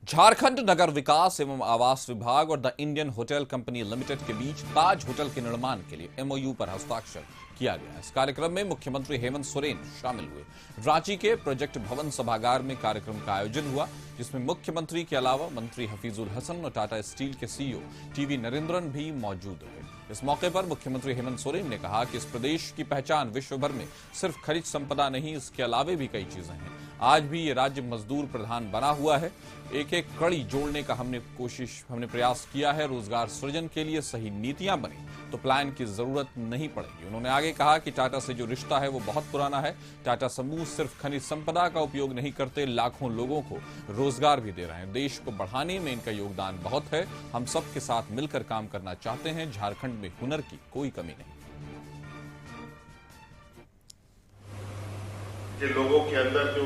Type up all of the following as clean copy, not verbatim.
झारखंड नगर विकास एवं आवास विभाग और the Indian hotel company limited के बीच ताज होटल के निर्माण के लिए एमओयू पर हस्ताक्षर किया गया। इस कार्यक्रम में मुख्यमंत्री हेमंत सोरेन शामिल हुए। रांची के प्रोजेक्ट भवन सभागार में कार्यक्रम का आयोजन हुआ, जिसमें मुख्यमंत्री के अलावा मंत्री हफीजुल हसन और टाटा स्टील के सीईओ टीवी नरेंद्रन भी मौजूद रहे। इस मौके पर मुख्यमंत्री हेमंत सोरेन ने कहा कि इस प्रदेश की पहचान विश्व भर में सिर्फ खनिज संपदा नहीं, इसके अलावे भी कई चीजें हैं। आज भी ये राज्य मजदूर प्रधान बना हुआ है। एक एक कड़ी जोड़ने का हमने प्रयास किया है। रोजगार सृजन के लिए सही नीतियां बनी तो प्लान की जरूरत नहीं पड़ेगी। उन्होंने आगे कहा कि टाटा से जो रिश्ता है वो बहुत पुराना है। टाटा समूह सिर्फ खनिज संपदा का उपयोग नहीं करते, लाखों लोगों को रोजगार भी दे रहे हैं। देश को बढ़ाने में इनका योगदान बहुत है। हम सबके साथ मिलकर काम करना चाहते हैं। झारखंड में हुनर की कोई कमी नहीं। कि लोगों के अंदर जो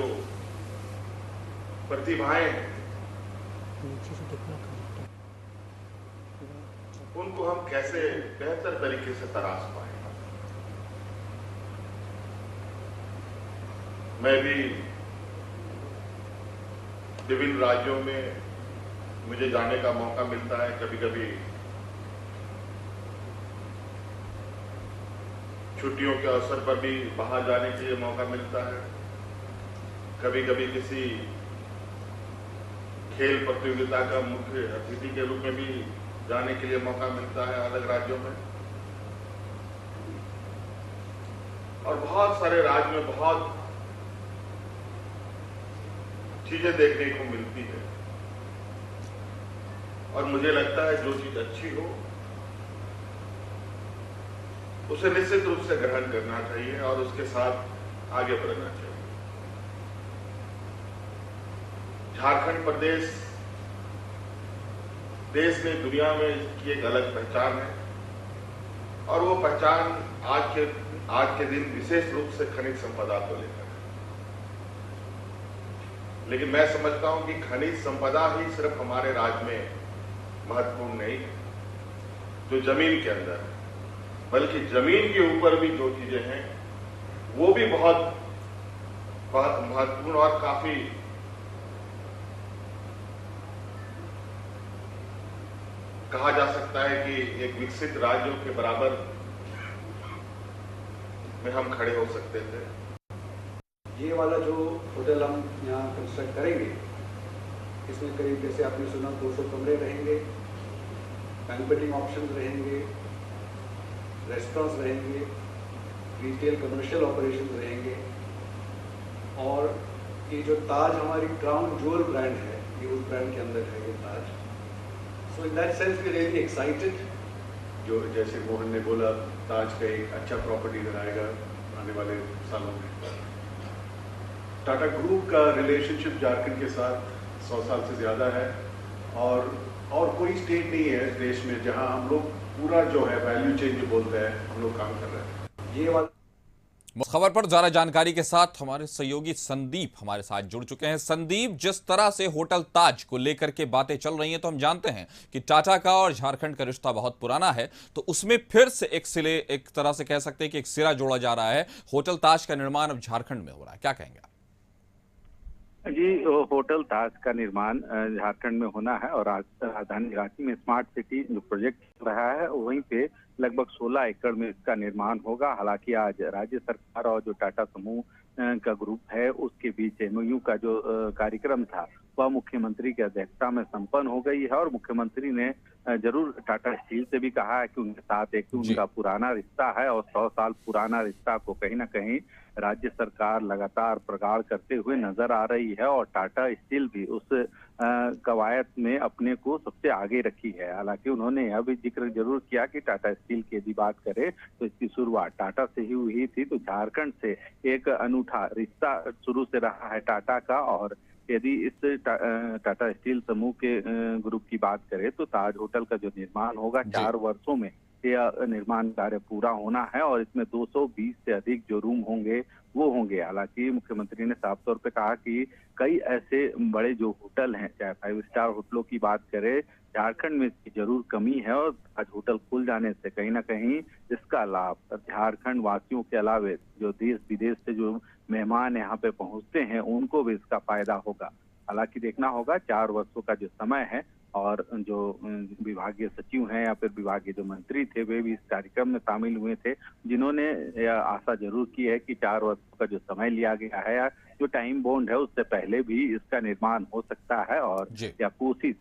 प्रतिभाएं हैं उनको हम कैसे बेहतर तरीके से तराश पाए। मैं भी विभिन्न राज्यों में मुझे जाने का मौका मिलता है। कभी कभी छुट्टियों के अवसर पर भी बाहर जाने के लिए मौका मिलता है। कभी कभी किसी खेल प्रतियोगिता का मुख्य अतिथि के रूप में भी जाने के लिए मौका मिलता है अलग राज्यों में। और बहुत सारे राज्य में बहुत चीजें देखने को मिलती है। और मुझे लगता है जो चीज अच्छी हो उसे निश्चित रूप से ग्रहण करना चाहिए और उसके साथ आगे बढ़ना चाहिए। झारखंड प्रदेश देश में, दुनिया में इसकी एक अलग पहचान है और वो पहचान आज के दिन विशेष रूप से खनिज संपदा को लेकर है। लेकिन मैं समझता हूं कि खनिज संपदा ही सिर्फ हमारे राज्य में महत्वपूर्ण नहीं है, जो जमीन के अंदर है, बल्कि जमीन के ऊपर भी जो चीजें हैं वो भी बहुत महत्वपूर्ण और काफी कहा जा सकता है कि एक विकसित राज्यों के बराबर में हम खड़े हो सकते थे। ये वाला जो होटल हम यहाँ कंस्ट्रक्ट करेंगे, इसमें करीब, जैसे आपने सुना, 200 कमरे रहेंगे, बैंक्वेटिंग ऑप्शंस रहेंगे, रेस्टोरेंट्स रहेंगे, रिटेल कमर्शियल ऑपरेशंस रहेंगे। और ये जो ताज हमारी क्राउन ज्वेल ब्रांड है, ये उस ब्रांड के अंदर है ये Taj. So in that sense we really excited. जो जैसे मोहन ने बोला, ताज का एक अच्छा प्रॉपर्टी बनाएगा आने वाले सालों में। टाटा ग्रुप का रिलेशनशिप झारखंड के साथ 100 साल से ज़्यादा है और कोई स्टेट नहीं है इस देश में जहां हम लोग पूरा जो है वैल्यू चेन जो बोलते हैं हम लोग काम कर रहे हैं। ये वाला खबर पर ज्यादा जानकारी के साथ हमारे सहयोगी संदीप हमारे साथ जुड़ चुके हैं। संदीप, जिस तरह से होटल ताज को लेकर के बातें चल रही हैं, तो हम जानते हैं कि टाटा का और झारखंड का रिश्ता बहुत पुराना है, तो उसमें फिर से एक तरह से कह सकते हैं कि एक सिरा जोड़ा जा रहा है। होटल ताज का निर्माण अब झारखंड में हो रहा है, क्या कहेंगे? जी, होटल ताज का निर्माण झारखंड में होना है और राजधानी रांची में स्मार्ट सिटी जो प्रोजेक्ट चल रहा है वहीं पे लगभग 16 एकड़ में इसका निर्माण होगा। हालांकि आज राज्य सरकार और जो टाटा समूह का ग्रुप है उसके बीच एमओयू का जो कार्यक्रम था वह मुख्यमंत्री की अध्यक्षता में संपन्न हो गई है। और मुख्यमंत्री ने जरूर टाटा स्टील से भी कहा है कि उनके साथ एक उनका पुराना रिश्ता है और 100 साल पुराना रिश्ता को कहीं ना कहीं राज्य सरकार लगातार प्रगाढ़ करते हुए नजर आ रही है और टाटा स्टील भी उस कवायद में अपने को सबसे आगे रखी है। हालांकि उन्होंने यह भी जिक्र जरूर किया कि टाटा स्टील की यदि बात करें तो इसकी शुरुआत टाटा से ही हुई थी, तो झारखंड से एक अनूठा रिश्ता शुरू से रहा है टाटा का। और यदि इस टाटा स्टील समूह के ग्रुप की बात करें तो ताज होटल का जो निर्माण होगा 4 वर्षों में यह निर्माण कार्य पूरा होना है और इसमें 220 से अधिक जो रूम होंगे वो होंगे। हालांकि मुख्यमंत्री ने साफ तौर पे कहा कि कई ऐसे बड़े जो होटल हैं, चाहे 5 स्टार होटलों की बात करें, झारखंड में इसकी जरूर कमी है और आज होटल खुल जाने से कहीं ना कहीं इसका लाभ झारखंड वासियों के अलावे जो देश विदेश से जो मेहमान यहाँ पे पहुंचते हैं उनको भी इसका फायदा होगा। हालांकि देखना होगा 4 वर्षों का जो समय है और जो विभागीय सचिव हैं या फिर विभागीय जो मंत्री थे वे भी इस कार्यक्रम में शामिल हुए थे, जिन्होंने यह आशा जरूर की है कि 4 वर्षों का जो समय लिया गया है या जो टाइम बॉन्ड है उससे पहले भी इसका निर्माण हो सकता है। और यह कोशिश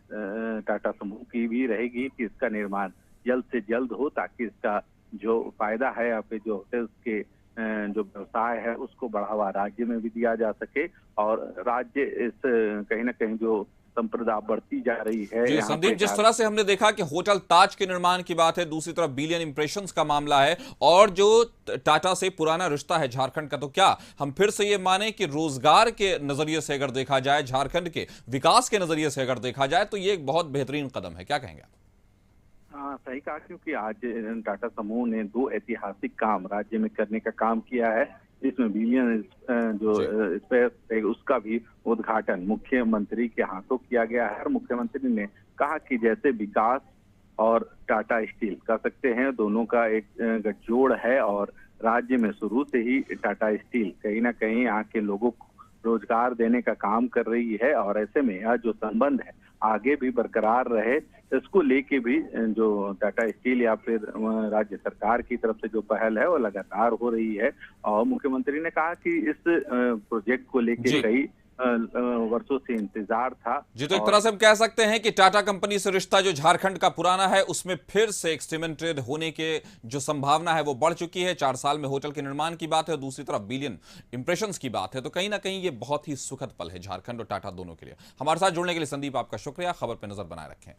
टाटा समूह की भी रहेगी कि इसका निर्माण जल्द से जल्द हो, ताकि इसका जो फायदा है या फिर जो होटल्स के जो व्यवसाय है उसको बढ़ावा राज्य में भी दिया जा सके और राज्य इस कहीं ना कहीं जो संप्रदा बढ़ती जा रही है। जी संदीप, जिस तरह से हमने देखा कि होटल ताज के निर्माण की बात है, दूसरी तरफ बिलियन इंप्रेशंस का मामला है और जो टाटा से पुराना रिश्ता है झारखंड का, तो क्या हम फिर से ये माने कि रोजगार के नजरिए से अगर देखा जाए, झारखंड के विकास के नजरिए से अगर देखा जाए, तो ये एक बहुत बेहतरीन कदम है, क्या कहेंगे? हाँ सही कहा, क्योंकि आज टाटा समूह ने 2 ऐतिहासिक काम राज्य में करने का काम किया है। इसमें बिलियन जो स्पेस है उसका भी उद्घाटन मुख्यमंत्री के हाथों किया गया है और मुख्यमंत्री ने कहा कि जैसे विकास और टाटा स्टील कह सकते हैं, दोनों का एक गठजोड़ है और राज्य में शुरू से ही टाटा स्टील कहीं ना कहीं यहाँ के लोगों को रोजगार देने का काम कर रही है और ऐसे में यह जो संबंध है आगे भी बरकरार रहे, इसको लेके भी जो टाटा स्टील या फिर राज्य सरकार की तरफ से जो पहल है वो लगातार हो रही है। और मुख्यमंत्री ने कहा कि इस प्रोजेक्ट को लेके कई वर्षों से इंतजार था। जी, तो एक तरह से हम कह सकते हैं कि टाटा कंपनी से रिश्ता जो झारखंड का पुराना है उसमें फिर से एक सीमेंटेड होने के जो संभावना है वो बढ़ चुकी है। 4 साल में होटल के निर्माण की बात है और दूसरी तरफ बिलियन इंप्रेशंस की बात है, तो कहीं ना कहीं ये बहुत ही सुखद पल है झारखंड और टाटा दोनों के लिए। हमारे साथ जुड़ने के लिए संदीप आपका शुक्रिया। खबर पर नजर बनाए रखें।